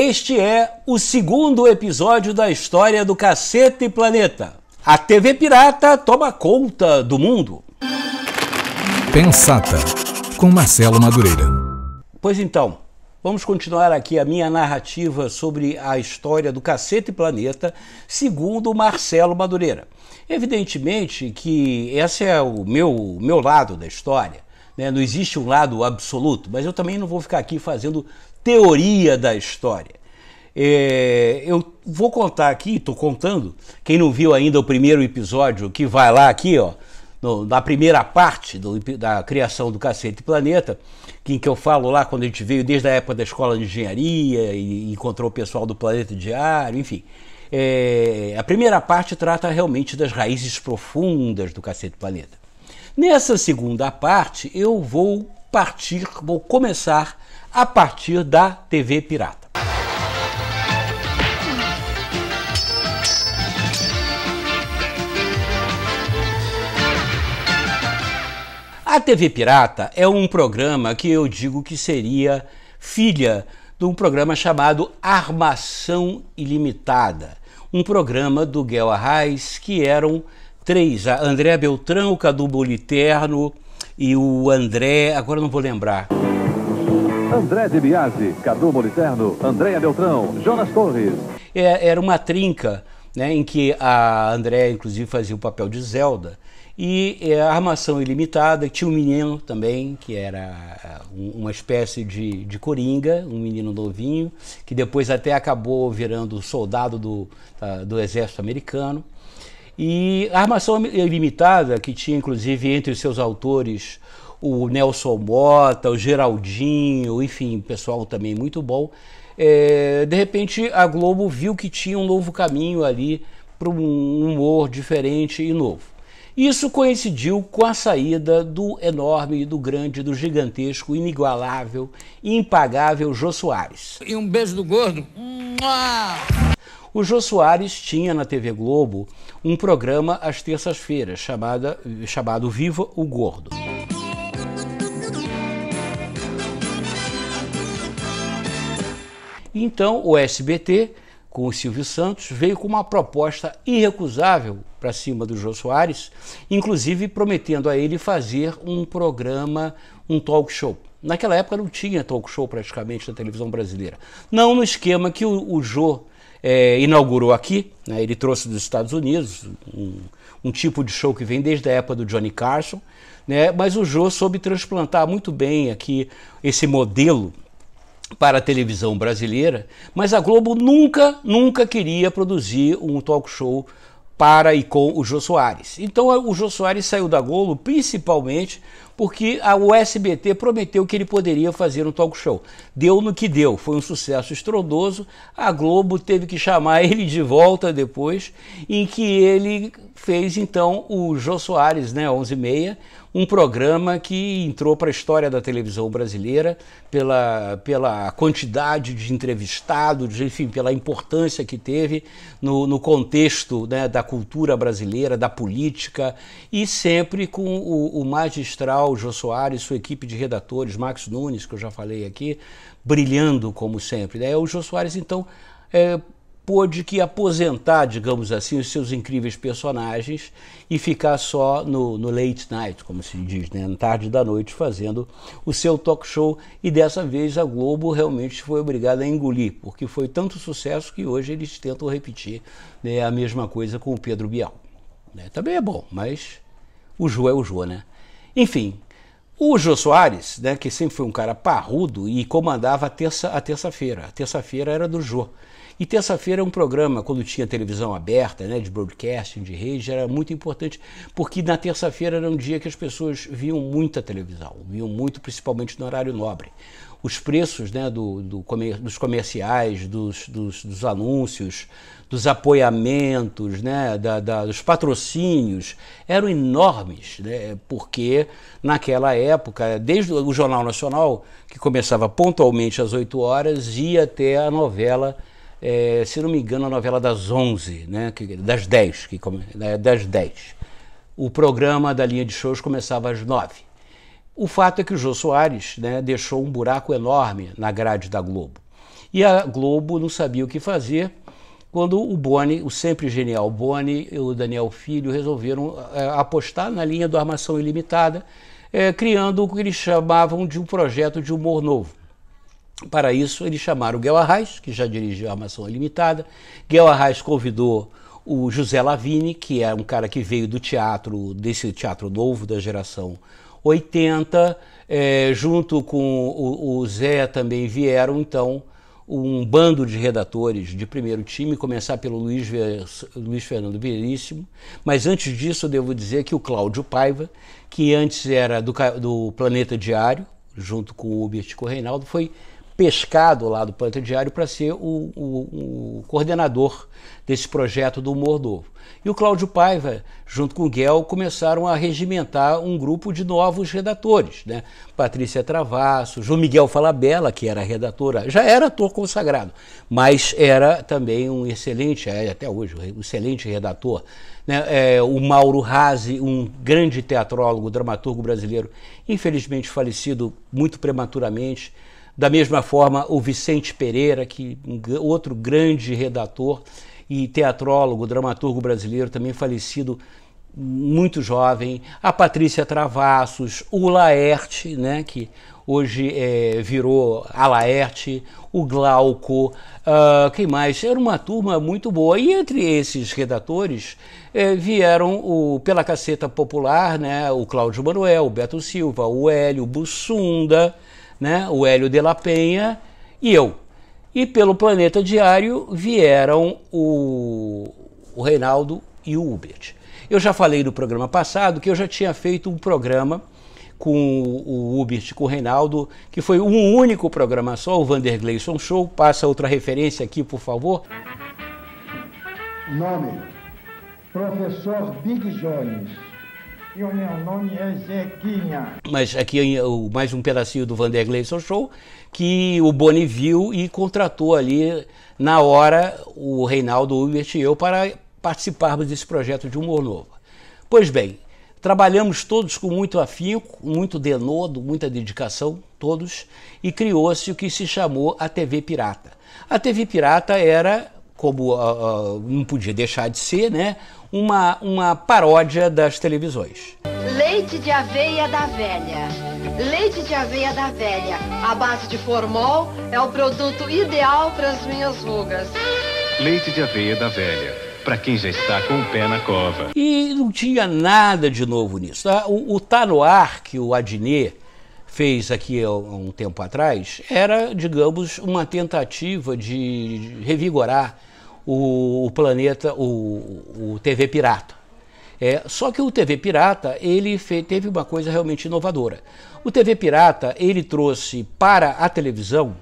Este é o segundo episódio da história do Cacete Planeta. A TV pirata toma conta do mundo. Pensata, com Marcelo Madureira. Pois então, vamos continuar aqui a minha narrativa sobre a história do Cacete Planeta, segundo Marcelo Madureira. Evidentemente que esse é o meu lado da história, né? Não existe um lado absoluto, mas eu também não vou ficar aqui fazendo teoria da história. Eu vou contar aqui, estou contando, quem não viu ainda o primeiro episódio, que vai lá aqui, ó, na primeira parte da criação do Cacete Planeta, em que eu falo lá quando a gente veio desde a época da escola de engenharia e encontrou o pessoal do Planeta Diário, enfim. A primeira parte trata realmente das raízes profundas do Cacete Planeta. Nessa segunda parte eu vou começar a partir da TV pirata. A TV Pirata é um programa que eu digo que seria filha de um programa chamado Armação Ilimitada. Um programa do Guel Arraes, que eram três, a André Beltrão, o Cadu Moliterno e o André, agora não vou lembrar. André de Biasi, Cadu Moliterno, Andréa Beltrão, Jonas Torres. Era uma trinca, né, em que a André, inclusive, fazia o papel de Zelda. E a Armação Ilimitada, tinha um menino também, que era uma espécie de coringa, um menino novinho, que depois até acabou virando soldado do exército americano. E a Armação Ilimitada, que tinha inclusive entre os seus autores o Nelson Mota, o Geraldinho, enfim, pessoal também muito bom. De repente a Globo viu que tinha um novo caminho ali para um humor diferente e novo. Isso coincidiu com a saída do enorme, do grande, do gigantesco, inigualável, impagável Jô Soares. E um beijo do gordo. O Jô Soares tinha na TV Globo um programa às terças-feiras chamado Viva o Gordo. Então o SBT, com o Silvio Santos, veio com uma proposta irrecusável para cima do Jô Soares, inclusive prometendo a ele fazer um programa, um talk show. Naquela época não tinha talk show praticamente na televisão brasileira. Não no esquema que o Jô inaugurou aqui, né? Ele trouxe dos Estados Unidos um tipo de show que vem desde a época do Johnny Carson, né? Mas o Jô soube transplantar muito bem aqui esse modelo para a televisão brasileira, mas a Globo nunca queria produzir um talk show para e com o Jô Soares. Então o Jô Soares saiu da Globo principalmente porque o SBT prometeu que ele poderia fazer um talk show. Deu no que deu, foi um sucesso estrondoso. A Globo teve que chamar ele de volta depois, em que ele fez então o Jô Soares, né, 11h30, um programa que entrou para a história da televisão brasileira pela quantidade de entrevistados, enfim, pela importância que teve no contexto, né, da cultura brasileira, da política, e sempre com o magistral Jô Soares, sua equipe de redatores, Max Nunes, que eu já falei aqui, brilhando como sempre, né? O Jô Soares, então, pôde que aposentar, digamos assim, os seus incríveis personagens e ficar só no late night, como se diz, né? Na tarde da noite, fazendo o seu talk show. E dessa vez a Globo realmente foi obrigada a engolir, porque foi tanto sucesso que hoje eles tentam repetir, né, a mesma coisa com o Pedro Bial, né? Também é bom, mas o Jô é o Jô, né? Enfim, o Jô Soares, né, que sempre foi um cara parrudo e comandava a terça-feira. A terça-feira era do Jô. E terça-feira é um programa, quando tinha televisão aberta, né, de broadcasting, de rede, era muito importante, porque na terça-feira era um dia que as pessoas viam muita televisão, viam muito, principalmente no horário nobre. Os preços, né, dos comerciais, dos anúncios, dos apoiamentos, né, dos patrocínios, eram enormes, né, porque naquela época, desde o Jornal Nacional, que começava pontualmente às 8 horas, ia até a novela, se não me engano, a novela das 11, né, das 10, das 10. O programa da linha de shows começava às 9. O fato é que o Jô Soares, né, deixou um buraco enorme na grade da Globo. E a Globo não sabia o que fazer quando o Boni, o sempre genial Boni e o Daniel Filho resolveram apostar na linha do Armação Ilimitada, criando o que eles chamavam de um projeto de humor novo. Para isso, eles chamaram o Guel Arraes, que já dirigiu a Armação Ilimitada. Guel Arraes convidou o José Lavini, que é um cara que veio do teatro, desse teatro novo da geração 80, junto com o Zé também vieram, então, um bando de redatores de primeiro time, começar pelo Luiz Fernando Veríssimo, mas antes disso eu devo dizer que o Cláudio Paiva, que antes era do Planeta Diário, junto com o Hubert e com o Reinaldo, foi pescado lá do Planeta Diário para ser o coordenador desse projeto do Humor Novo. E o Cláudio Paiva, junto com o Guel, começaram a regimentar um grupo de novos redatores, né? Patrícia Travasso, João Miguel Falabella, que era redatora, já era ator consagrado, mas era também um excelente, até hoje, um excelente redator, né? O Mauro Razzi, um grande teatrólogo, dramaturgo brasileiro, infelizmente falecido muito prematuramente. Da mesma forma, o Vicente Pereira, outro grande redator e teatrólogo, dramaturgo brasileiro, também falecido muito jovem. A Patrícia Travassos, o Laerte, né, que hoje virou a Laerte, o Glauco, quem mais? Era uma turma muito boa. E entre esses redatores vieram pela Caceta Popular, né, o Cláudio Manuel, o Beto Silva, o Hélio Bussunda, né, o Hélio de la Penha e eu. E pelo Planeta Diário vieram o Reinaldo e o Hubert. Eu já falei no programa passado que eu já tinha feito um programa com o Hubert e com o Reinaldo, que foi um único programa só, o Vander Gleison Show. Passa outra referência aqui, por favor. Nome: Professor Big Jones. E o meu nome é Zequinha. Mas aqui mais um pedacinho do Vander Gleison Show, que o Boni viu e contratou ali, na hora, o Reinaldo, o Hubert e eu para participarmos desse projeto de humor novo. Pois bem, trabalhamos todos com muito afinco, muito denodo, muita dedicação, todos, e criou-se o que se chamou a TV Pirata. A TV Pirata era, como não podia deixar de ser, né, uma paródia das televisões. Leite de aveia da velha. Leite de aveia da velha, à base de formol, é o produto ideal para as minhas rugas. Leite de aveia da velha, para quem já está com o pé na cova. E não tinha nada de novo nisso. Tá? O Tá No Ar, que o Adnet fez aqui há um tempo atrás, era, digamos, uma tentativa de revigorar o planeta, o TV Pirata. Só que o TV Pirata, ele teve uma coisa realmente inovadora. O TV Pirata, ele trouxe para a televisão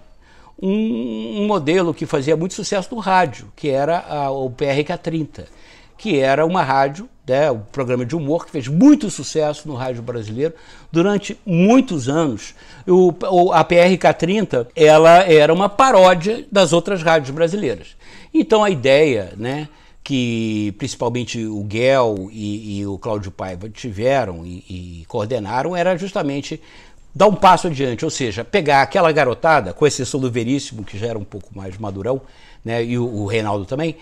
um modelo que fazia muito sucesso no rádio, que era o PRK-30, que era uma rádio, né, um programa de humor que fez muito sucesso no rádio brasileiro durante muitos anos. A PRK-30, ela era uma paródia das outras rádios brasileiras. Então a ideia, né, que principalmente o Guel e o Cláudio Paiva tiveram e coordenaram, era justamente dar um passo adiante, ou seja, pegar aquela garotada, com exceção do Veríssimo, que já era um pouco mais madurão, né, e o Reinaldo também,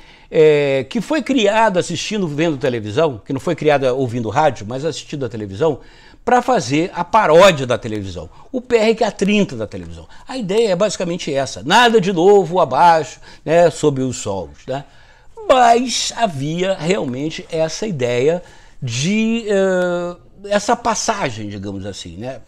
que foi criada assistindo, vendo televisão, que não foi criada ouvindo rádio, mas assistindo a televisão, para fazer a paródia da televisão, o PRK-30 da televisão. A ideia é basicamente essa, nada de novo abaixo, né, sob os solos, né? Mas havia realmente essa ideia de essa passagem, digamos assim, né?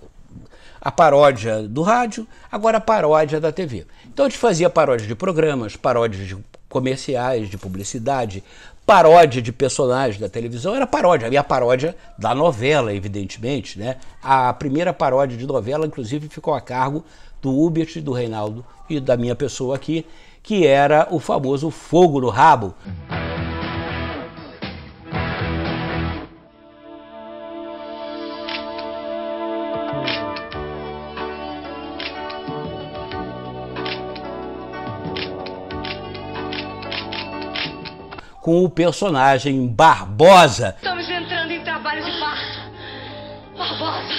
A paródia do rádio, agora a paródia da TV. Então a gente fazia paródia de programas, paródias de comerciais, de publicidade, paródia de personagens da televisão, era paródia. Havia a paródia da novela, evidentemente, né? A primeira paródia de novela, inclusive, ficou a cargo do Hubert, do Reinaldo e da minha pessoa aqui, que era o famoso Fogo no Rabo. Com o personagem Barbosa. Estamos entrando em trabalho de parto. Barbosa,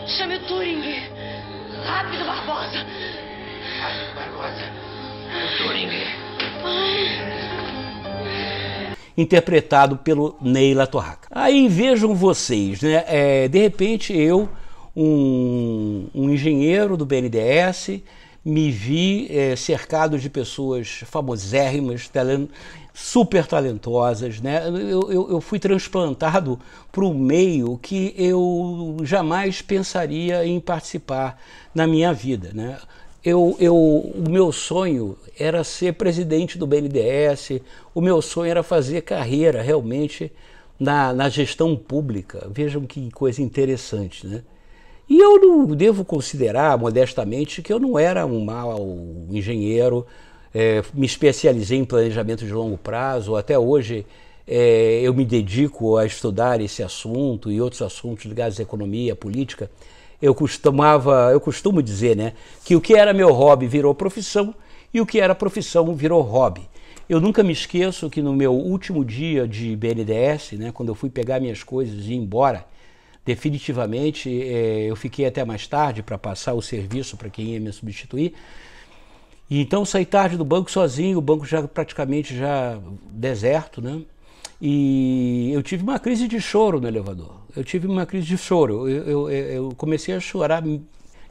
chame o Turing. Rápido, Barbosa. Rápido, Barbosa. interpretado pelo Neila Torraca. Aí vejam vocês, né? De repente eu, um engenheiro do BNDES, me vi cercado de pessoas famosérrimas, super talentosas, né? Eu fui transplantado para um meio que eu jamais pensaria em participar na minha vida, né? O meu sonho era ser presidente do BNDES, o meu sonho era fazer carreira realmente na gestão pública. Vejam que coisa interessante, né? E eu não devo considerar, modestamente, que eu não era um mau engenheiro, me especializei em planejamento de longo prazo, até hoje eu me dedico a estudar esse assunto e outros assuntos ligados à economia, à política. Eu costumo dizer, né, que o que era meu hobby virou profissão e o que era profissão virou hobby. Eu nunca me esqueço que no meu último dia de BNDES, né, quando eu fui pegar minhas coisas e ir embora, definitivamente eu fiquei até mais tarde para passar o serviço para quem ia me substituir. E então saí tarde do banco sozinho, o banco já praticamente já deserto, né? E eu tive uma crise de choro no elevador. Eu tive uma crise de choro. Eu comecei a chorar, de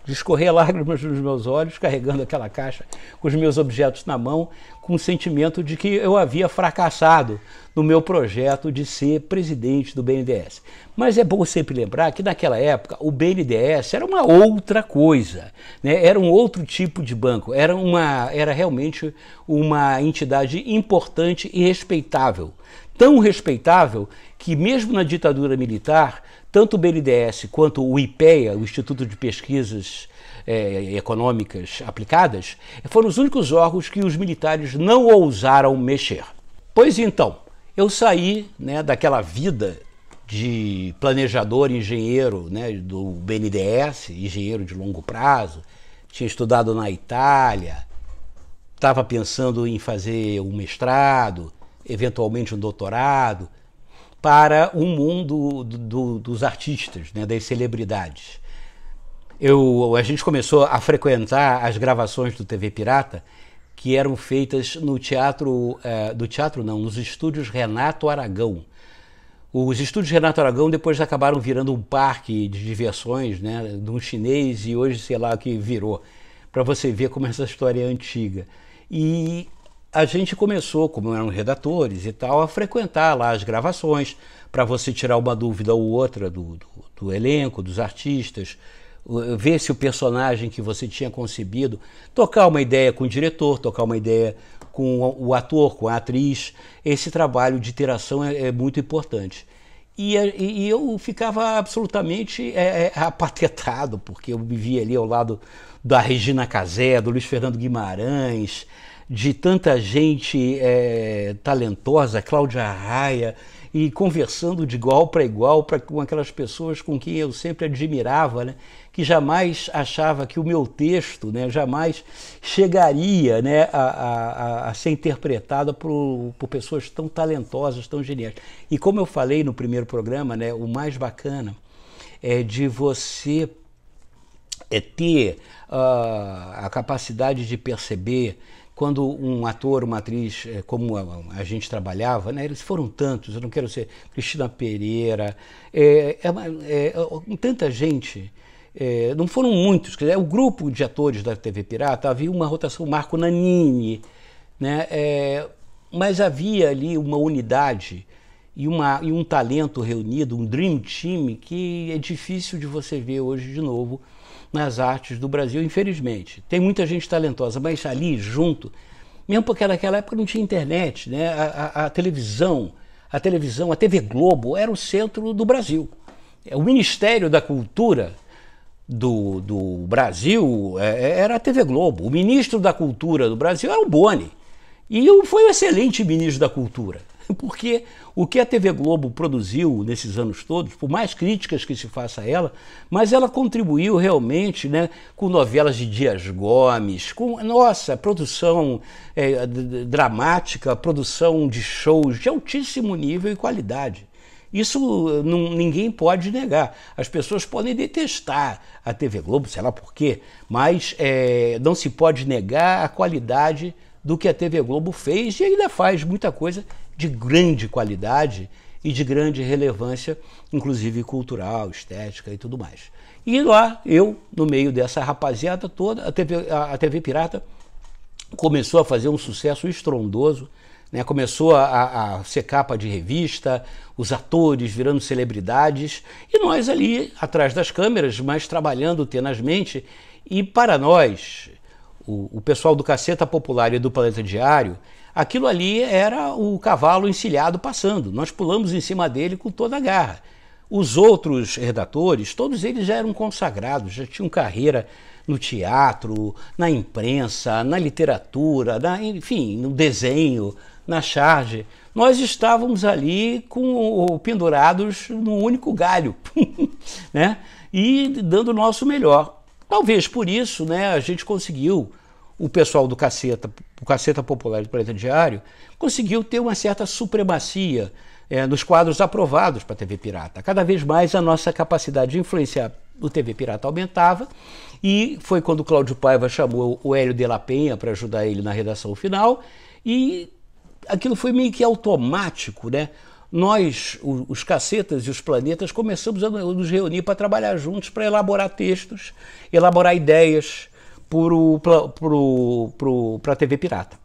escorrer lágrimas nos meus olhos, carregando aquela caixa com os meus objetos na mão, com o sentimento de que eu havia fracassado no meu projeto de ser presidente do BNDES. Mas é bom sempre lembrar que naquela época o BNDES era uma outra coisa, né? Era um outro tipo de banco, era realmente uma entidade importante e respeitável. Tão respeitável que mesmo na ditadura militar, tanto o BNDES quanto o IPEA, o Instituto de Pesquisas Econômicas Aplicadas, foram os únicos órgãos que os militares não ousaram mexer. Pois então, eu saí, né, daquela vida de planejador, engenheiro, né, do BNDES, engenheiro de longo prazo, tinha estudado na Itália, estava pensando em fazer um mestrado, eventualmente um doutorado, para o mundo dos artistas, né, das celebridades. A gente começou a frequentar as gravações do TV Pirata, que eram feitas no nos estúdios Renato Aragão. Os estúdios Renato Aragão depois acabaram virando um parque de diversões, né, de um chinês, e hoje sei lá o que virou, para você ver como essa história é antiga. E a gente começou, como eram redatores e tal, a frequentar lá as gravações, para você tirar uma dúvida ou outra do elenco, dos artistas, ver se o personagem que você tinha concebido, tocar uma ideia com o diretor, tocar uma ideia com o ator, com a atriz. Esse trabalho de interação é muito importante. E eu ficava absolutamente apatetado, porque eu vivia ali ao lado da Regina Casé, do Luiz Fernando Guimarães, de tanta gente talentosa, Cláudia Raia, e conversando de igual para igual com aquelas pessoas com quem eu sempre admirava, né, que jamais achava que o meu texto, né, jamais chegaria, né, a ser interpretado por pessoas tão talentosas, tão geniais. E como eu falei no primeiro programa, né, o mais bacana é de você ter a capacidade de perceber quando um ator, uma atriz, como a gente trabalhava, né, eles foram tantos, eu não quero ser Cristina Pereira, tanta gente, não foram muitos, quer dizer, o grupo de atores da TV Pirata, havia uma rotação, Marco Nanini, né, mas havia ali uma unidade e um talento reunido, um dream team, que é difícil de você ver hoje de novo nas artes do Brasil, infelizmente. Tem muita gente talentosa, mas ali junto, mesmo porque naquela época não tinha internet, né? A televisão, a TV Globo era o centro do Brasil. O Ministério da Cultura do Brasil era a TV Globo. O ministro da Cultura do Brasil era o Boni. E foi um excelente ministro da Cultura, porque o que a TV Globo produziu nesses anos todos, por mais críticas que se faça a ela, mas ela contribuiu realmente, né, com novelas de Dias Gomes, com, produção dramática, produção de shows de altíssimo nível e qualidade. Isso ninguém pode negar. As pessoas podem detestar a TV Globo, sei lá por quê, mas não se pode negar a qualidade do que a TV Globo fez e ainda faz muita coisa de grande qualidade e de grande relevância, inclusive cultural, estética e tudo mais. E lá, eu, no meio dessa rapaziada toda, a TV Pirata começou a fazer um sucesso estrondoso, né? Começou a ser capa de revista, os atores virando celebridades, e nós ali, atrás das câmeras, mas trabalhando tenazmente. E para nós, o pessoal do Caceta Popular e do Planeta Diário, aquilo ali era o cavalo encilhado passando. Nós pulamos em cima dele com toda a garra. Os outros redatores, todos eles já eram consagrados, já tinham carreira no teatro, na imprensa, na literatura, enfim, no desenho, na charge. Nós estávamos ali pendurados num único galho, né? E dando o nosso melhor. Talvez por isso, né, a gente conseguiu, o pessoal do Caceta Popular e do Planeta Diário, conseguiu ter uma certa supremacia nos quadros aprovados para a TV Pirata. Cada vez mais a nossa capacidade de influenciar o TV Pirata aumentava, e foi quando o Cláudio Paiva chamou o Hélio de la Penha para ajudar ele na redação final, e aquilo foi meio que automático, né? Nós, os Cacetas e os Planetas, começamos a nos reunir para trabalhar juntos, para elaborar textos, elaborar ideias para a TV Pirata.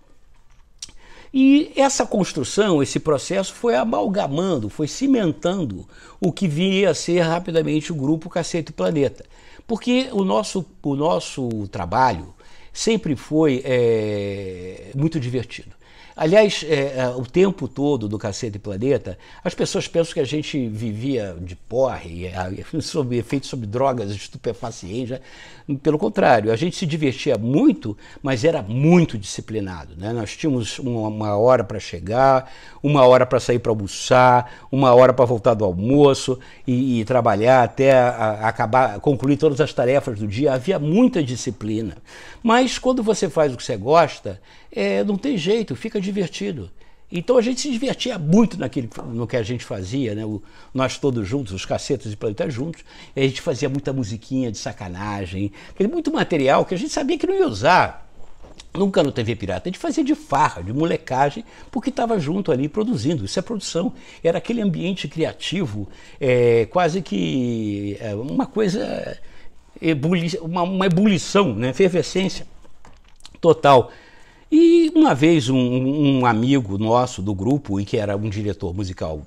E essa construção, esse processo foi amalgamando, foi cimentando o que viria a ser rapidamente o grupo Caceta e Planeta. Porque o nosso trabalho sempre foi muito divertido. Aliás, o tempo todo do Caceta e Planeta, as pessoas pensam que a gente vivia de porre, sob efeito sobre drogas, estupefacientes. Né? Pelo contrário, a gente se divertia muito, mas era muito disciplinado. Né? Nós tínhamos uma hora para chegar, uma hora para sair para almoçar, uma hora para voltar do almoço e trabalhar até concluir todas as tarefas do dia. Havia muita disciplina. Mas quando você faz o que você gosta, não tem jeito, fica divertido. Então a gente se divertia muito no que a gente fazia, né? Nós todos juntos, os Cacetas e Planetas juntos, e a gente fazia muita musiquinha de sacanagem, muito material que a gente sabia que não ia usar nunca no TV Pirata. A gente fazia de farra, de molecagem, porque estava junto ali produzindo. Isso é produção. Era aquele ambiente criativo, quase que uma coisa, uma ebulição, né? Efervescência total. E uma vez um amigo nosso do grupo, e que era um diretor musical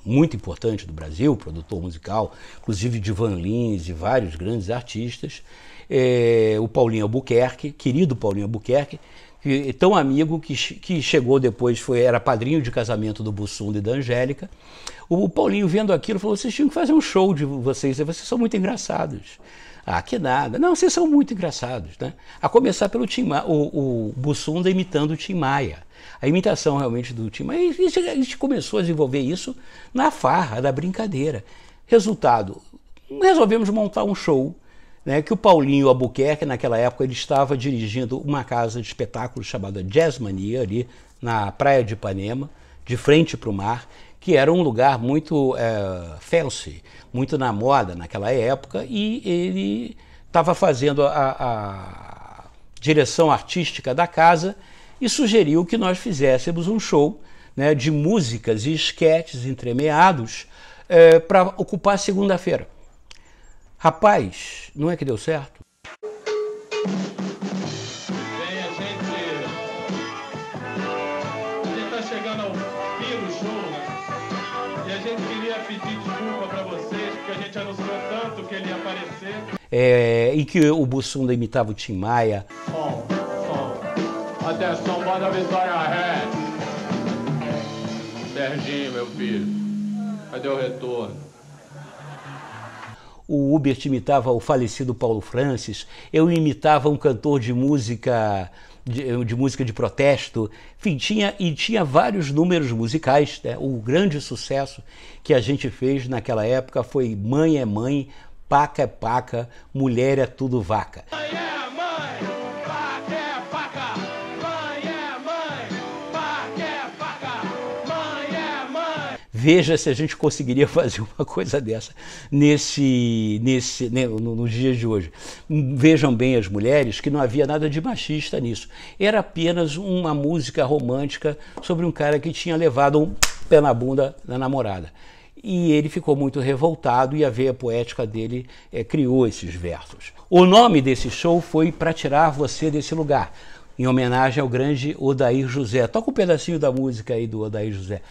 muito importante do Brasil, produtor musical, inclusive de Van Lins e vários grandes artistas, o Paulinho Albuquerque, querido Paulinho Albuquerque, tão amigo que chegou depois, era padrinho de casamento do Bussunda e da Angélica. O Paulinho, vendo aquilo, falou: vocês tinham que fazer um show de vocês são muito engraçados. Ah, que nada. Não, vocês são muito engraçados, né? A começar pelo o Bussunda imitando o Tim Maia. A imitação realmente do Tim Maia. E a gente começou a desenvolver isso na farra, na brincadeira. Resultado, resolvemos montar um show, né, que o Paulinho Albuquerque, naquela época, ele estava dirigindo uma casa de espetáculos chamada Jazzmania, ali na praia de Ipanema, de frente para o mar, que era um lugar muito fancy, muito na moda naquela época, e ele estava fazendo a direção artística da casa e sugeriu que nós fizéssemos um show, né, de músicas e esquetes entremeados para ocupar segunda-feira. Rapaz, não é que deu certo? Em que o Bussunda imitava o Tim Maia. Som. Atenção, bota a vitória ré. Serginho, meu filho, cadê o retorno? O Hubert imitava o falecido Paulo Francis, eu imitava um cantor de música de protesto, enfim, tinha vários números musicais, né? O grande sucesso que a gente fez naquela época foi Mãe é Mãe, Paca é Paca, Mulher é Tudo Vaca. Mãe é mãe, paca é paca. Mãe é mãe, paca é paca. Mãe é mãe. Veja se a gente conseguiria fazer uma coisa dessa nos dias de hoje. Vejam bem as mulheres que não havia nada de machista nisso. Era apenas uma música romântica sobre um cara que tinha levado um pé na bunda da namorada. E ele ficou muito revoltado e a veia poética dele criou esses versos. O nome desse show foi Pra Tirar Você Desse Lugar, em homenagem ao grande Odair José. Toca um pedacinho da música aí do Odair José.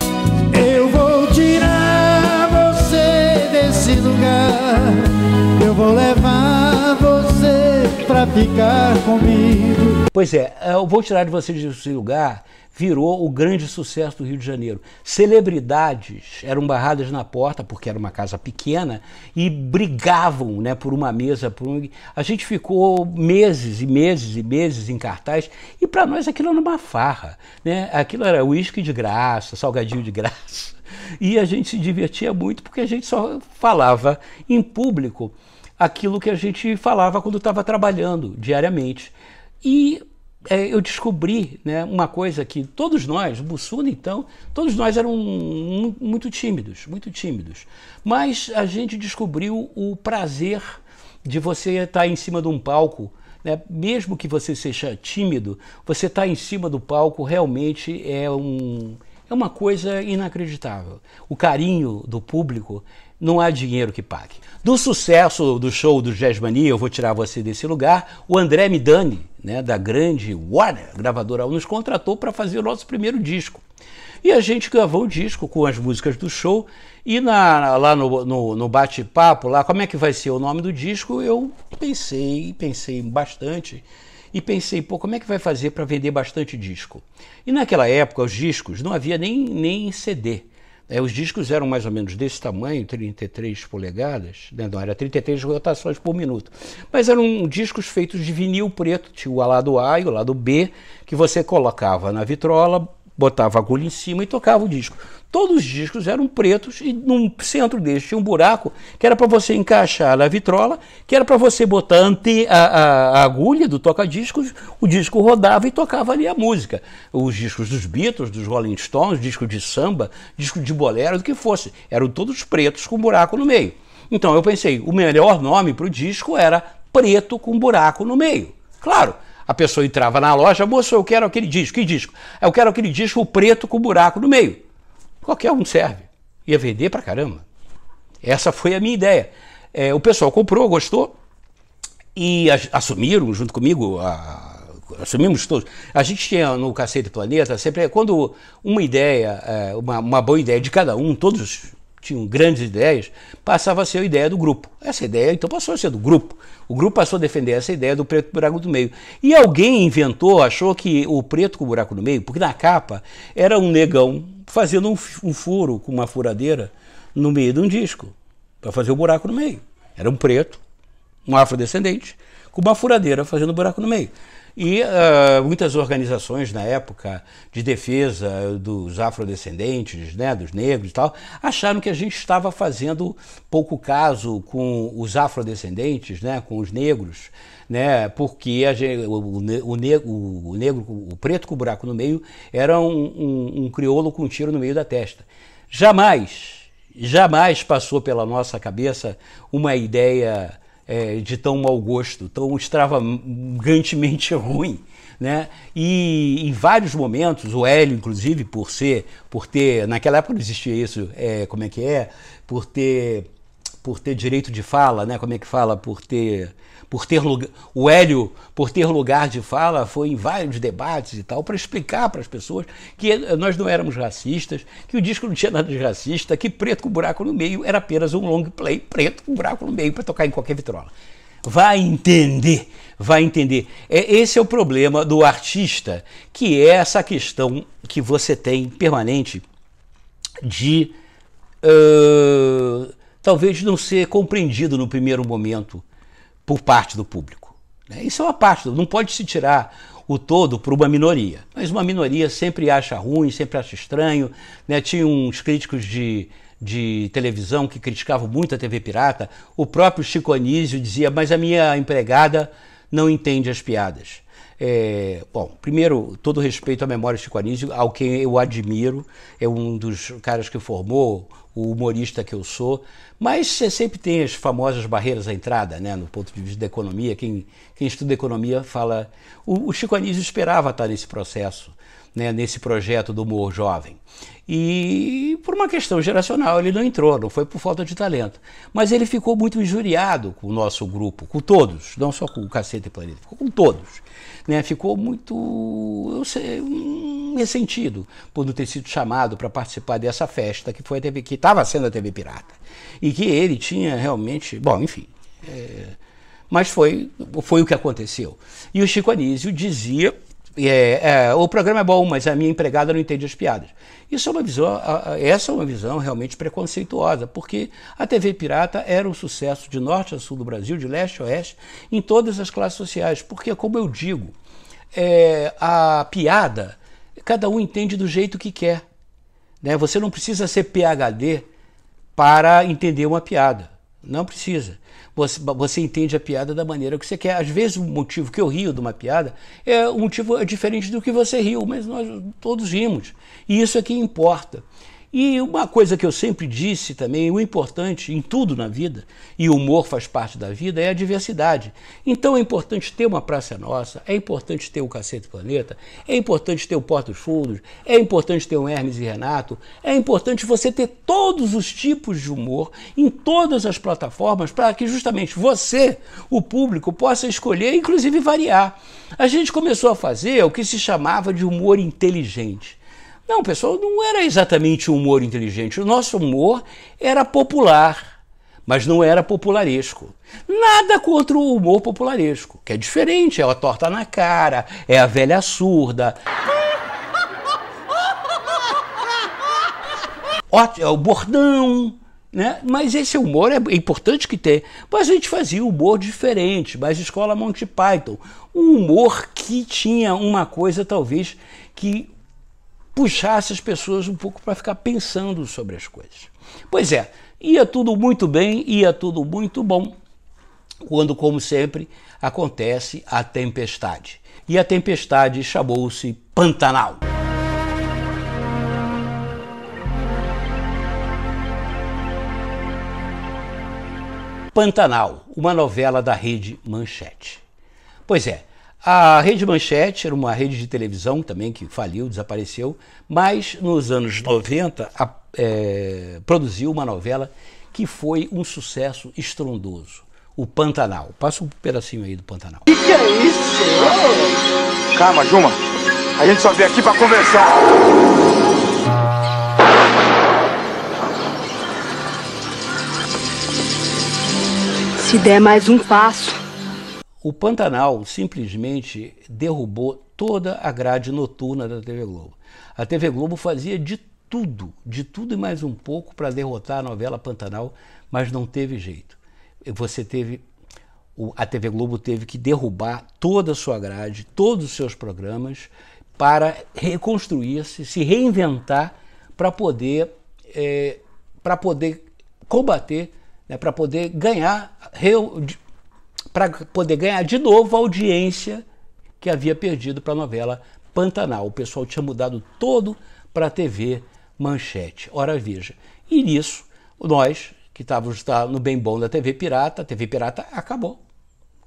Eu vou tirar você desse lugar, eu vou levar você pra ficar comigo. Pois é, Eu Vou Tirar de Você Desse Lugar virou o grande sucesso do Rio de Janeiro. Celebridades eram barradas na porta, porque era uma casa pequena, e brigavam, né, por uma mesa. A gente ficou meses e meses e meses em cartaz, e para nós aquilo era uma farra, né? Aquilo era uísque de graça, salgadinho de graça, e a gente se divertia muito, porque a gente só falava em público aquilo que a gente falava quando estava trabalhando diariamente. E eu descobri, né, uma coisa que todos nós, o Bussunda então, todos nós eram muito tímidos, mas a gente descobriu o prazer de você estar em cima de um palco, né, mesmo que você seja tímido, você estar em cima do palco realmente é uma coisa inacreditável. O carinho do público não há dinheiro que pague. Do sucesso do show do Jazz Mania, Eu Vou Tirar Você Desse Lugar, o André Midani, né, da grande Warner gravadora, nos contratou para fazer o nosso primeiro disco. E a gente gravou o disco com as músicas do show, e lá no bate-papo, lá, como é que vai ser o nome do disco, eu pensei bastante, e pensei, pô, como é que vai fazer para vender bastante disco? E naquela época, os discos, não havia nem CD. Os discos eram mais ou menos desse tamanho, 33 polegadas, né? Não, era 33 rotações por minuto. Mas eram discos feitos de vinil preto, tinha o lado A e o lado B, que você colocava na vitrola, botava a agulha em cima e tocava o disco. Todos os discos eram pretos e no centro deles tinha um buraco que era para você encaixar na vitrola, que era para você botar a agulha do toca-discos, o disco rodava e tocava ali a música. Os discos dos Beatles, dos Rolling Stones, disco de samba, disco de bolero, do que fosse. Eram todos pretos com buraco no meio. Então eu pensei, o melhor nome para o disco era Preto com Buraco no Meio. Claro, a pessoa entrava na loja, moço, eu quero aquele disco. Que disco? Eu quero aquele disco preto com buraco no meio. Qualquer um serve. Ia vender pra caramba. Essa foi a minha ideia. O pessoal comprou, gostou, e assumiram junto comigo, assumimos todos. A gente tinha no Cacete Planeta, sempre, quando uma ideia, uma boa ideia de cada um, todos tinham grandes ideias, passava a ser a ideia do grupo. Essa ideia, então, passou a ser do grupo. O grupo passou a defender essa ideia do preto com buraco no meio. E alguém inventou, achou que o preto com buraco no meio, porque na capa era um negão fazendo um furo com uma furadeira no meio de um disco, para fazer o buraco no meio. Era um preto, um afrodescendente, com uma furadeira fazendo buraco no meio. E muitas organizações na época de defesa dos afrodescendentes, né, dos negros e tal, acharam que a gente estava fazendo pouco caso com os afrodescendentes, né, com os negros, né, porque o preto com buraco no meio era um crioulo com um tiro no meio da testa. Jamais passou pela nossa cabeça uma ideia de tão mau gosto, tão extravagantemente ruim, né? E em vários momentos, o Hélio, inclusive, por ter, naquela época não existia isso, por ter direito de fala, né? Como é que fala? Por ter lugar, o Hélio, por ter lugar de fala, foi em vários debates e tal, para explicar para as pessoas que nós não éramos racistas, que o disco não tinha nada de racista, que Preto com Buraco no Meio era apenas um long play preto com buraco no meio para tocar em qualquer vitrola. Vai entender. Esse é o problema do artista, que é essa questão que você tem permanente de talvez não ser compreendido no primeiro momento por parte do público. Isso é uma parte, não pode se tirar o todo por uma minoria, mas uma minoria sempre acha ruim, sempre acha estranho, né? Tinha uns críticos de televisão que criticavam muito a TV pirata, o próprio Chico Anísio dizia, mas a minha empregada não entende as piadas. Bom, primeiro, todo respeito à memória de Chico Anísio, ao quem eu admiro, é um dos caras que formou o humorista que eu sou, mas você sempre tem as famosas barreiras à entrada, né, no ponto de vista da economia. Quem estuda economia fala... O Chico Anísio esperava estar nesse processo, né, nesse projeto do humor jovem. E por uma questão geracional ele não entrou, não foi por falta de talento. Mas ele ficou muito injuriado com o nosso grupo, com todos, não só com o Cacete e Planeta, ficou com todos. Né, ficou muito ressentido por não ter sido chamado para participar dessa festa que foi a TV, que estava sendo a TV Pirata. E que ele tinha realmente... Bom, enfim... mas foi o que aconteceu. E o Chico Anísio dizia... o programa é bom, mas a minha empregada não entende as piadas. Essa é uma visão realmente preconceituosa, porque a TV Pirata era um sucesso de norte a sul do Brasil, de leste a oeste, em todas as classes sociais. Porque, como eu digo, a piada, cada um entende do jeito que quer. Né? Você não precisa ser PhD para entender uma piada. Não precisa. Você entende a piada da maneira que você quer. Às vezes o motivo que eu rio de uma piada o motivo é diferente do que você riu, mas nós todos rimos. E isso é que importa. E uma coisa que eu sempre disse também, o importante em tudo na vida, e o humor faz parte da vida, é a diversidade. Então é importante ter uma Praça Nossa, é importante ter o Cacete Planeta, é importante ter o Porta dos Fundos, é importante ter o Hermes e Renato, é importante você ter todos os tipos de humor em todas as plataformas para que justamente você, o público, possa escolher, inclusive variar. A gente começou a fazer o que se chamava de humor inteligente. Não, pessoal, não era exatamente um humor inteligente. O nosso humor era popular, mas não era popularesco. Nada contra o humor popularesco, que é diferente, é a torta na cara, é a velha surda, é o bordão, né? Mas esse humor é importante que tenha. Mas a gente fazia humor diferente, mais escola Monty Python. Um humor que tinha uma coisa, talvez, que puxasse as pessoas um pouco para ficar pensando sobre as coisas. Pois é, ia tudo muito bem, ia tudo muito bom, quando, como sempre, acontece a tempestade. E a tempestade chamou-se Pantanal. Pantanal, uma novela da Rede Manchete. Pois é, a Rede Manchete era uma rede de televisão também que faliu, desapareceu, mas nos anos 90 produziu uma novela que foi um sucesso estrondoso, o Pantanal. Passa um pedacinho aí do Pantanal. Que é isso? Calma, Juma, a gente só veio aqui para conversar. Se der mais um passo... O Pantanal simplesmente derrubou toda a grade noturna da TV Globo. A TV Globo fazia de tudo e mais um pouco para derrotar a novela Pantanal, mas não teve jeito. A TV Globo teve que derrubar toda a sua grade, todos os seus programas, para reconstruir-se, se reinventar, para poder combater, né, para poder ganhar de novo a audiência que havia perdido para a novela Pantanal. O pessoal tinha mudado todo para a TV Manchete. Ora, veja. E nisso, nós, que estávamos no bem bom da TV Pirata, a TV Pirata acabou,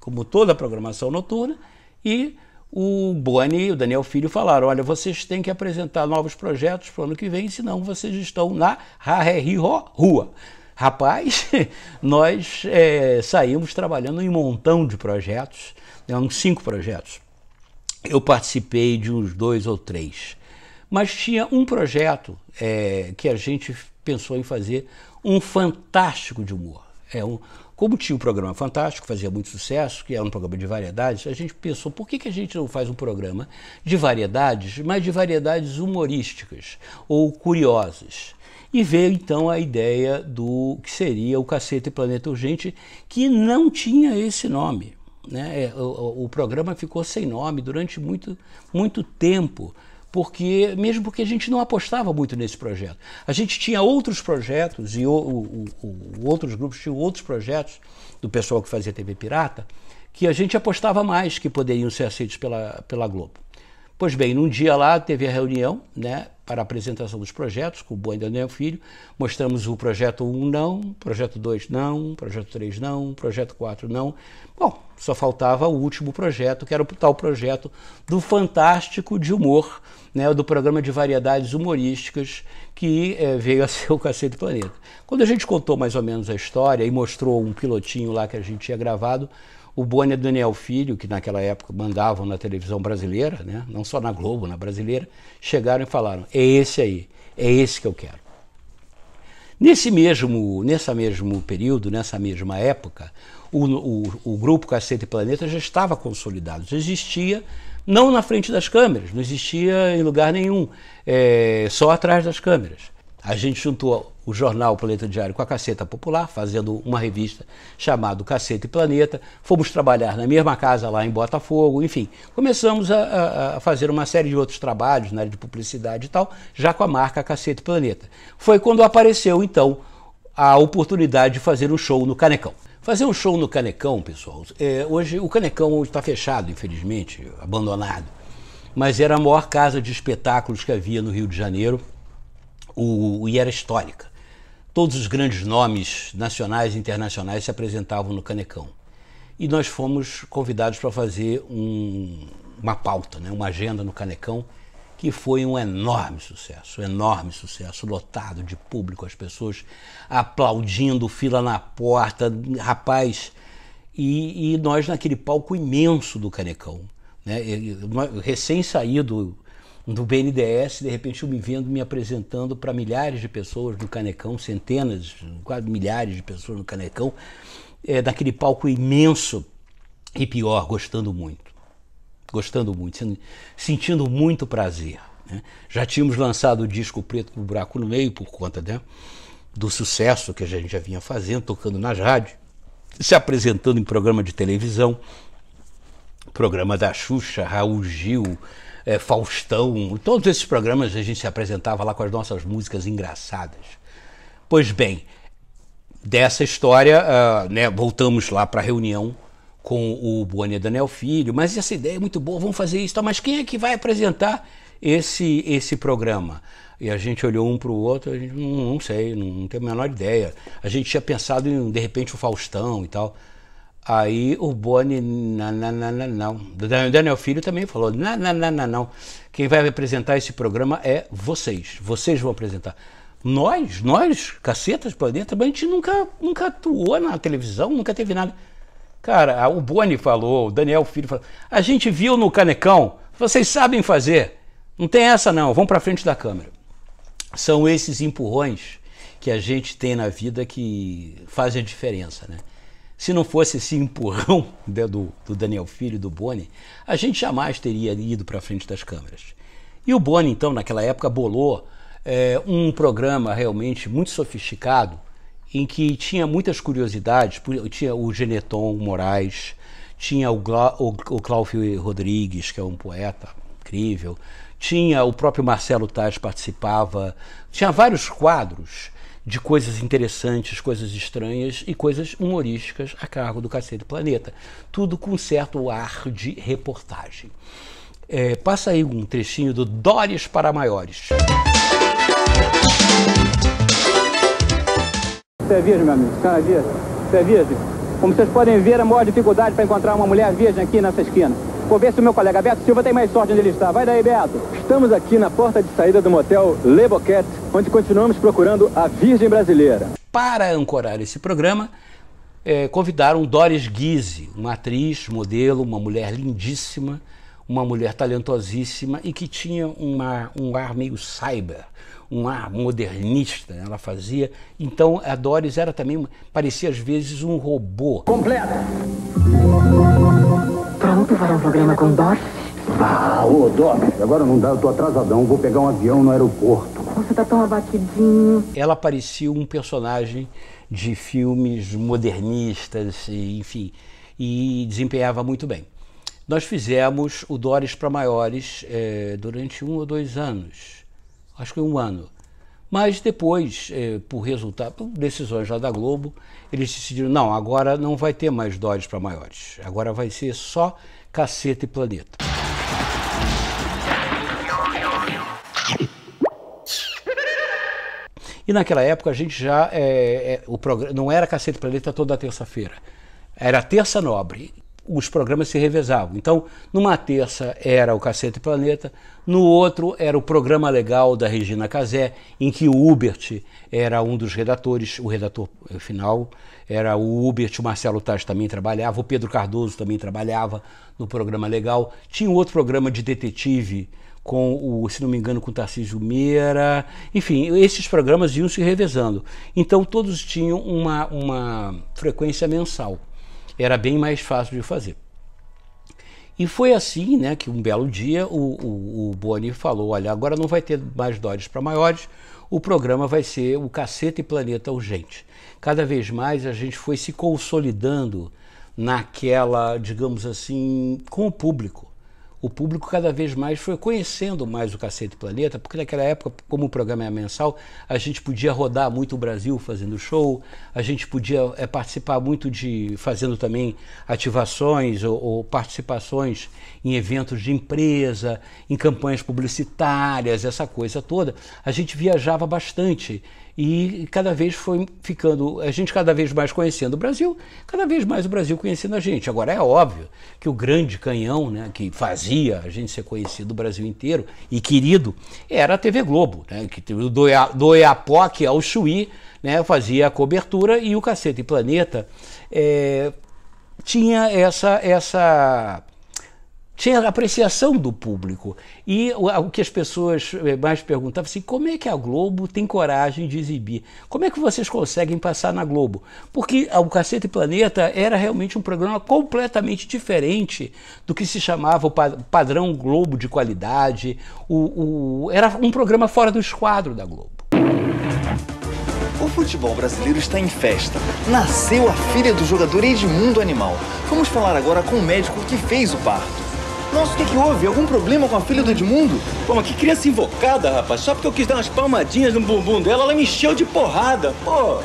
como toda a programação noturna, e o Boni e o Daniel Filho falaram: olha, vocês têm que apresentar novos projetos para o ano que vem, senão vocês estão na rua. Rapaz, nós saímos trabalhando em um montão de projetos, uns 5 projetos. Eu participei de uns 2 ou 3. Mas tinha um projeto que a gente pensou em fazer um Fantástico de humor. Como tinha um programa Fantástico, fazia muito sucesso, que era um programa de variedades, a gente pensou, por que a gente não faz um programa de variedades, mas de variedades humorísticas ou curiosas? E veio então a ideia do que seria o Cacete Planeta Urgente, que não tinha esse nome, né? O programa ficou sem nome durante muito tempo, mesmo porque a gente não apostava muito nesse projeto. A gente tinha outros projetos e outros grupos tinham outros projetos do pessoal que fazia TV Pirata, que a gente apostava mais que poderiam ser aceitos pela Globo. Pois bem, num dia lá teve a reunião, né, para a apresentação dos projetos, com o Boni e Daniel Filho. Mostramos o projeto 1 não, projeto 2 não, projeto 3 não, projeto 4 não. Bom, só faltava o último projeto, que era o tal projeto do Fantástico de Humor, né, do programa de variedades humorísticas que veio a ser o Cacete Planeta. Quando a gente contou mais ou menos a história e mostrou um pilotinho lá que a gente tinha gravado, o Boni e Daniel Filho, que naquela época mandavam na televisão brasileira, né, não só na Globo, na brasileira, chegaram e falaram: é esse aí, é esse que eu quero. Nesse mesmo período, nessa mesma época, o grupo Cacete Planeta já estava consolidado, já existia, não na frente das câmeras, não existia em lugar nenhum, só atrás das câmeras. A gente juntou o jornal Planeta Diário com a Caceta Popular, fazendo uma revista chamada Cacete Planeta. Fomos trabalhar na mesma casa lá em Botafogo, enfim. Começamos a fazer uma série de outros trabalhos na área de publicidade e tal, já com a marca Cacete Planeta. Foi quando apareceu, então, a oportunidade de fazer um show no Canecão. Fazer um show no Canecão, pessoal, hoje o Canecão está fechado, infelizmente, abandonado, mas era a maior casa de espetáculos que havia no Rio de Janeiro, e era histórica. Todos os grandes nomes nacionais e internacionais se apresentavam no Canecão. E nós fomos convidados para fazer uma pauta, né, uma agenda no Canecão, que foi um enorme sucesso, lotado de público, as pessoas aplaudindo, fila na porta, rapaz, e nós naquele palco imenso do Canecão, né, recém-saído do BNDES, de repente eu me vendo me apresentando para milhares de pessoas no Canecão, centenas, quase milhares de pessoas no Canecão, daquele palco imenso e pior, gostando muito, sentindo muito prazer, né? Já tínhamos lançado o disco Preto com o Buraco no Meio por conta, né, do sucesso que a gente já vinha fazendo, tocando nas rádios, se apresentando em programa de televisão, programa da Xuxa, Raul Gil, Faustão, todos esses programas a gente se apresentava lá com as nossas músicas engraçadas. Pois bem, dessa história, né, voltamos lá para a reunião com o Boni e Daniel Filho, mas essa ideia é muito boa, vamos fazer isso, tá? Mas quem é que vai apresentar esse programa? E a gente olhou um para o outro, a gente não sei, não tem a menor ideia. A gente tinha pensado em, de repente, o Faustão e tal. Aí o Boni, não. O Daniel Filho também falou, não. Quem vai apresentar esse programa é vocês vão apresentar. Nós, Cacetas Planeta, a gente nunca atuou na televisão, nunca teve nada. Cara, o Boni falou, o Daniel Filho falou, a gente viu no Canecão, vocês sabem fazer, não tem essa não, vão para frente da câmera. São esses empurrões que a gente tem na vida que fazem a diferença, né? Se não fosse esse empurrão do Daniel Filho e do Boni, a gente jamais teria ido para frente das câmeras. E o Boni, então, naquela época, bolou um programa realmente muito sofisticado, em que tinha muitas curiosidades. Tinha o Geneton Moraes, tinha o Cláudio Rodrigues, que é um poeta incrível, tinha o próprio Marcelo Taz participava, tinha vários quadros de coisas interessantes, coisas estranhas e coisas humorísticas a cargo do Cacete Planeta. Tudo com um certo ar de reportagem. Passa aí um trechinho do Dóris para Maiores. Você é virgem, meu amigo? Senhora virgem? Você é virgem? Como vocês podem ver, a maior dificuldade para encontrar uma mulher virgem aqui nessa esquina. Vou ver se o meu colega Beto Silva tem mais sorte onde ele está. Vai daí, Beto. Estamos aqui na porta de saída do motel Le Boquete, onde continuamos procurando a Virgem Brasileira. Para ancorar esse programa, convidaram Doris Guise, uma atriz, modelo, uma mulher lindíssima, uma mulher talentosíssima e que tinha um ar meio cyber, um ar modernista, ela fazia. Então a Doris era também, parecia às vezes um robô. Completo! Pronto para um programa com Doris? Ô Doris, agora não dá, eu tô atrasadão, vou pegar um avião no aeroporto. Você tá tão abatidinho. Ela parecia um personagem de filmes modernistas, enfim, e desempenhava muito bem. Nós fizemos o Doris para Maiores durante 1 ou 2 anos, acho que 1 ano. Mas depois, por resultado, por decisões lá da Globo, eles decidiram, não, agora não vai ter mais Dores para Maiores, agora vai ser só Caceta e Planeta. E naquela época a gente já, o programa, não era Caceta e Planeta toda terça-feira, era Terça Nobre. Os programas se revezavam. Então, numa terça era o Caceta e Planeta, no outro era o Programa Legal da Regina Casé, em que o Hubert era um dos redatores, o redator final era o Hubert, o Marcelo Taz também trabalhava, o Pedro Cardoso também trabalhava no Programa Legal. Tinha um outro programa de detetive, se não me engano, com o Tarcísio Meira. Enfim, esses programas iam se revezando. Então, todos tinham uma frequência mensal. Era bem mais fácil de fazer. E foi assim, né, que um belo dia o Boni falou, olha, agora não vai ter mais Dores para Maiores, o programa vai ser o Caceta e Planeta Urgente. Cada vez mais a gente foi se consolidando naquela, digamos assim, com o público. O público cada vez mais foi conhecendo mais o Caceta e Planeta, porque naquela época, como o programa é mensal, a gente podia rodar muito o Brasil fazendo show, a gente podia participar muito fazendo também ativações ou participações em eventos de empresa, em campanhas publicitárias, essa coisa toda. A gente viajava bastante e cada vez foi ficando, a gente cada vez mais conhecendo o Brasil, cada vez mais o Brasil conhecendo a gente. Agora é óbvio que o grande canhão, né, que fazia a gente ser conhecido do Brasil inteiro e querido, era a TV Globo, né, que do Oiapoque ao Chuí, né, fazia a cobertura, e o Caceta e Planeta tinha tinha a apreciação do público. E o que as pessoas mais perguntavam assim, como é que a Globo tem coragem de exibir? Como é que vocês conseguem passar na Globo? Porque o Caceta e Planeta era realmente um programa completamente diferente do que se chamava o padrão Globo de qualidade. Era um programa fora do esquadro da Globo. O futebol brasileiro está em festa. Nasceu a filha do jogador Edmundo Animal. Vamos falar agora com o médico que fez o parto. Nossa, o que houve? Algum problema com a filha do Edmundo? Pô, mas que criança invocada, rapaz. Só porque eu quis dar umas palmadinhas no bumbum dela, ela me encheu de porrada, pô.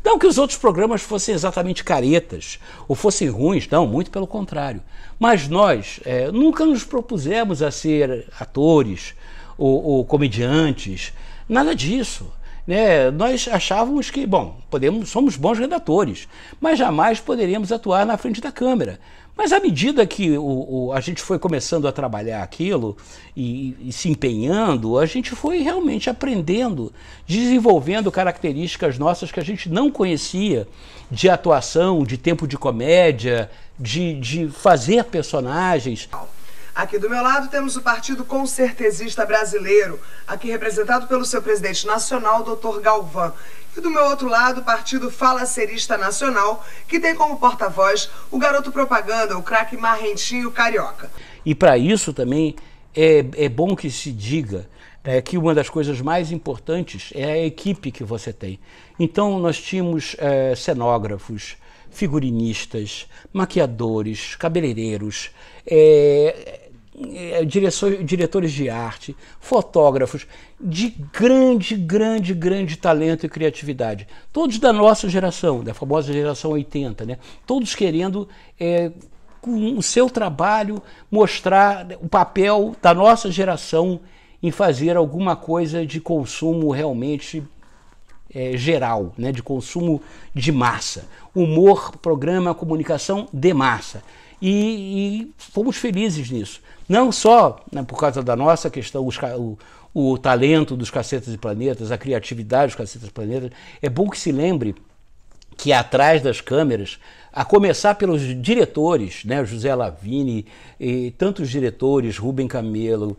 Não que os outros programas fossem exatamente caretas ou fossem ruins, não, muito pelo contrário. Mas nós nunca nos propusemos a ser atores ou comediantes, nada disso. Né? Nós achávamos que, bom, somos bons redatores, mas jamais poderíamos atuar na frente da câmera. Mas à medida que a gente foi começando a trabalhar aquilo e se empenhando, a gente foi realmente aprendendo, desenvolvendo características nossas que a gente não conhecia, de atuação, de tempo de comédia, de fazer personagens. Aqui do meu lado temos o Partido Concertesista Brasileiro, aqui representado pelo seu presidente nacional, Dr. Galvão. E do meu outro lado, o Partido Falacerista Nacional, que tem como porta-voz o garoto propaganda, o craque marrentinho carioca. E para isso também é bom que se diga que uma das coisas mais importantes é a equipe que você tem. Então nós tínhamos cenógrafos, figurinistas, maquiadores, cabeleireiros, diretores de arte, fotógrafos de grande talento e criatividade. Todos da nossa geração, da famosa geração 80, né? Todos querendo, com o seu trabalho, mostrar o papel da nossa geração em fazer alguma coisa de consumo realmente geral, né? De consumo de massa. Humor, programa, comunicação de massa. E fomos felizes nisso. Não só, né, por causa da nossa questão, o talento dos Cacetas e Planetas, a criatividade dos Cacetas e Planetas. É bom que se lembre que atrás das câmeras, a começar pelos diretores, né, José Lavini, tantos diretores, Rubem Camelo,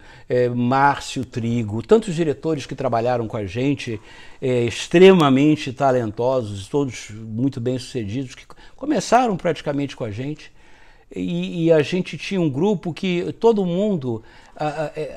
Márcio Trigo, tantos diretores que trabalharam com a gente, extremamente talentosos, todos muito bem-sucedidos, que começaram praticamente com a gente. E a gente tinha um grupo que todo mundo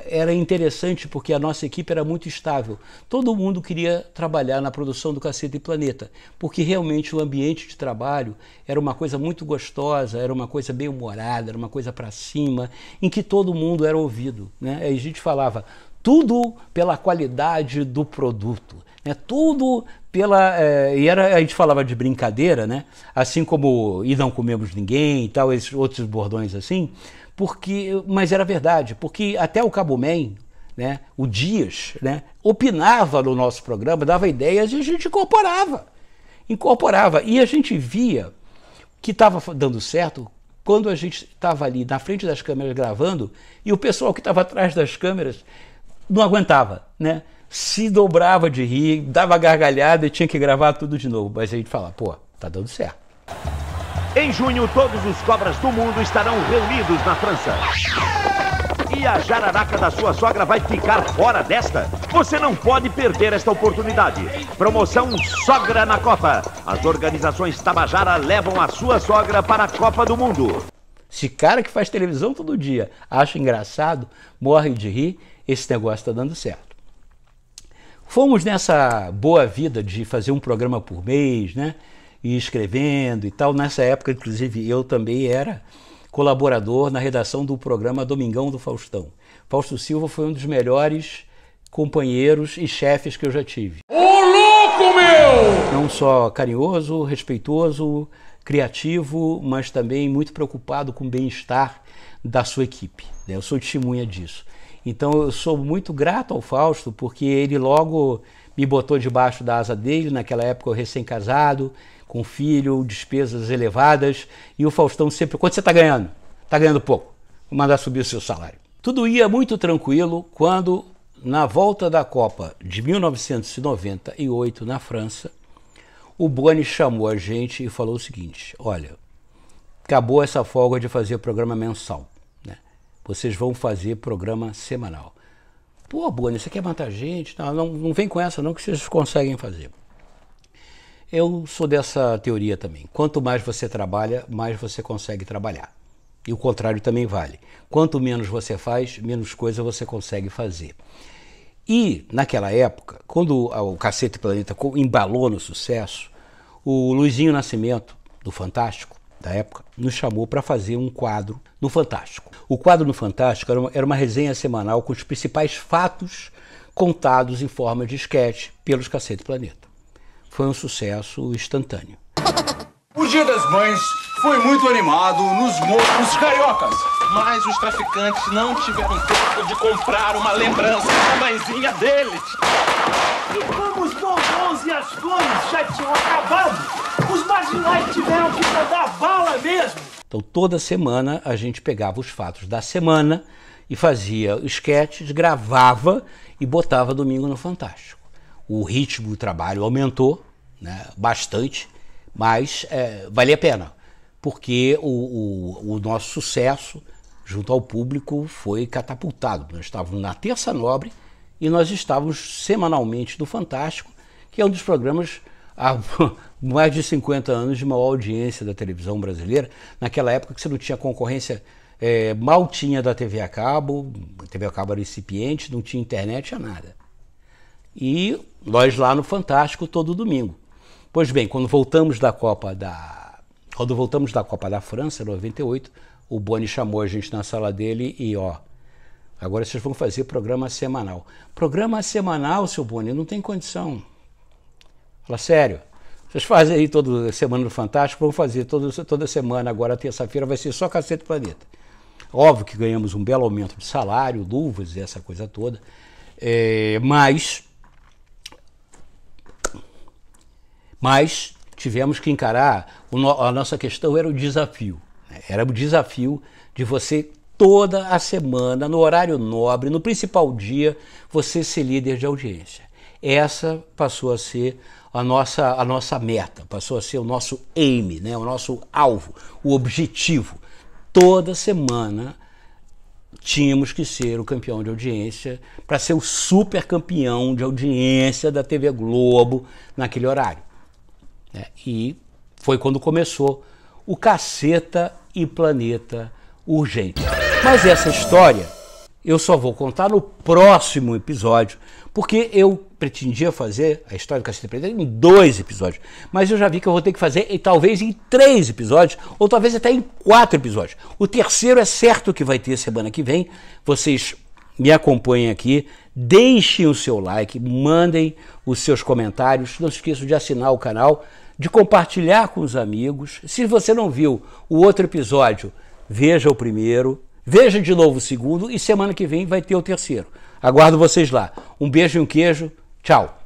era interessante, porque a nossa equipe era muito estável. Todo mundo queria trabalhar na produção do Caceta e Planeta, porque realmente o ambiente de trabalho era uma coisa muito gostosa, era uma coisa bem humorada, era uma coisa para cima, em que todo mundo era ouvido, né? Aí a gente falava tudo pela qualidade do produto. né? Tudo pela... a gente falava de brincadeira, né? Assim como E Não Comemos Ninguém e tal, esses outros bordões assim, mas era verdade, porque até o Cabo Man, né, o Dias, né, opinava no nosso programa, dava ideias e a gente incorporava. E a gente via que estava dando certo quando a gente estava ali na frente das câmeras gravando e o pessoal que estava atrás das câmeras não aguentava, né? Se dobrava de rir, dava gargalhada e tinha que gravar tudo de novo. Mas a gente falava, pô, tá dando certo. Em junho, todos os cobras do mundo estarão reunidos na França. E a jararaca da sua sogra vai ficar fora desta? Você não pode perder esta oportunidade. Promoção Sogra na Copa. As organizações Tabajara levam a sua sogra para a Copa do Mundo. Se cara que faz televisão todo dia acha engraçado, morre de rir, esse negócio está dando certo. Fomos nessa boa vida de fazer um programa por mês, né? E escrevendo e tal. Nessa época, inclusive, eu também era colaborador na redação do programa Domingão do Faustão. Fausto Silva foi um dos melhores companheiros e chefes que eu já tive. Ô louco, meu! Não só carinhoso, respeitoso, criativo, mas também muito preocupado com o bem-estar da sua equipe, né? Eu sou testemunha disso. Então eu sou muito grato ao Fausto, porque ele logo me botou debaixo da asa dele, naquela época eu recém-casado, com filho, despesas elevadas, e o Faustão sempre, quanto você está ganhando? Está ganhando pouco, vou mandar subir o seu salário. Tudo ia muito tranquilo quando, na volta da Copa de 1998 na França, o Boni chamou a gente e falou o seguinte, olha, acabou essa folga de fazer programa mensal, né? Vocês vão fazer programa semanal. Pô, Boni, você quer matar a gente? Não vem com essa não, que vocês conseguem fazer. Eu sou dessa teoria também. Quanto mais você trabalha, mais você consegue trabalhar. E o contrário também vale. Quanto menos você faz, menos coisa você consegue fazer. E, naquela época, quando o Cacete Planeta embalou no sucesso, o Luizinho Nascimento, do Fantástico, da época, nos chamou para fazer um quadro no Fantástico. O quadro no Fantástico era uma resenha semanal com os principais fatos contados em forma de esquete pelos Cacete Planeta. Foi um sucesso instantâneo. O Dia das Mães foi muito animado nos morros cariocas. Mas os traficantes não tiveram tempo de comprar uma lembrança da mãezinha deles. E como os bombons e as flores já tinham acabado, os marginais tiveram que mandar bala mesmo. Então toda semana a gente pegava os fatos da semana e fazia esquetes, gravava e botava domingo no Fantástico. O ritmo do trabalho aumentou, né, bastante, mas valia a pena, porque o nosso sucesso junto ao público foi catapultado. Nós estávamos na Terça Nobre e nós estávamos semanalmente no Fantástico, que é um dos programas há mais de 50 anos de maior audiência da televisão brasileira. Naquela época que você não tinha concorrência, mal tinha da TV a cabo, a TV a cabo era incipiente, não tinha internet, tinha nada. E nós lá no Fantástico todo domingo. Pois bem, quando voltamos da Copa da França, em 98, o Boni chamou a gente na sala dele e agora vocês vão fazer programa semanal. Programa semanal, seu Boni, não tem condição. Fala, sério, vocês fazem aí toda semana no Fantástico, vão fazer toda semana, agora terça-feira vai ser só Cacete Planeta. Óbvio que ganhamos um belo aumento de salário, luvas e essa coisa toda, mas tivemos que encarar, a nossa questão era o desafio. Era o desafio de você, toda a semana, no horário nobre, no principal dia, você ser líder de audiência. Essa passou a ser a nossa meta, passou a ser o nosso aim, né? O nosso alvo, o objetivo. Toda semana tínhamos que ser o campeão de audiência para ser o super campeão de audiência da TV Globo naquele horário. E foi quando começou o Caceta e Planeta Urgente. Mas essa história eu só vou contar no próximo episódio, porque eu pretendia fazer a história do Caceta e Planeta em 2 episódios, mas eu já vi que eu vou ter que fazer talvez em 3 episódios, ou talvez até em 4 episódios. O terceiro é certo que vai ter semana que vem. Vocês me acompanhem aqui deixem o seu like, mandem os seus comentários, não se esqueçam de assinar o canal, de compartilhar com os amigos. Se você não viu o outro episódio, veja o primeiro, veja de novo o segundo e semana que vem vai ter o terceiro. Aguardo vocês lá. Um beijo e um queijo. Tchau.